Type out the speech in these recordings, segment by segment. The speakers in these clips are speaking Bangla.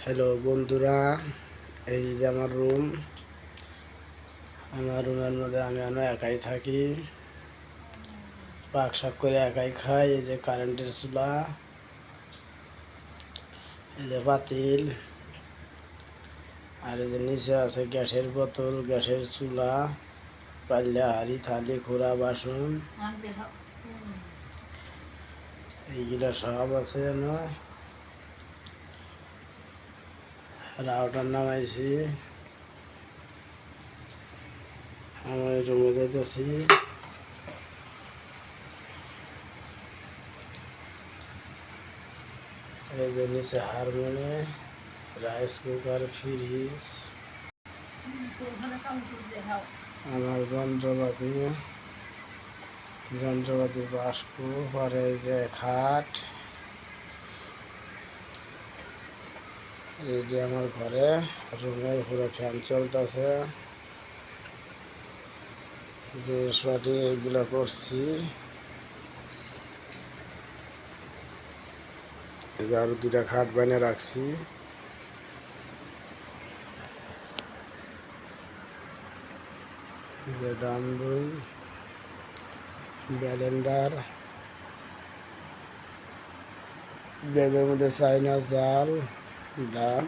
হ্যালো বন্ধুরা, এই যে আমার রুম। আমার রুমের মধ্যে আমি একাই থাকি, পাক শাক করে একাই খাই। এই যে কারেন্টের চুলা, এই যে পাতিল, আর এই যে নিচে আছে গ্যাসের বোতল, গ্যাসের চুলা, পাল্লা, হাঁড়ি, থালি, খুরা, বাসন, এইগুলা সব আছে। রাউটার নামাইছি, আমি রুমে যাইতেছি। এই যে নিচে হারমোনি, রাইস কুকার, ফ্রিজ, আমার যন্ত্রপাতি বাস্ক, পরে এই যে খাট, এই যে আমার ঘরে রুমের পুরো ফ্যান চলতেছে, জিনিসপাতি এইগুলো করছি। এই যে আরো দুটা খাট বানিয়ে রাখছি। এই যে ডাম্বুল, ব্যালেন্ডার, ব্যাগের মধ্যে চাইনা জাল, ডাব,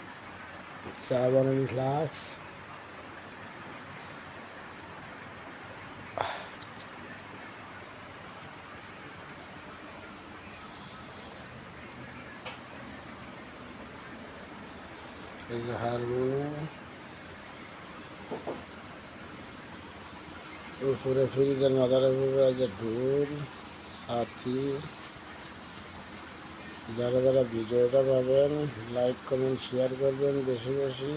চা বানানো ফ্লাক্স, এই যে হারমোনিয়াম, উপরে ফ্রিজের মাথার উপরে যে ঢোল, ছাতি। যারা যারা ভিডিওটা পাবেন, লাইক কমেন্ট শেয়ার করবেন বেশি বেশি।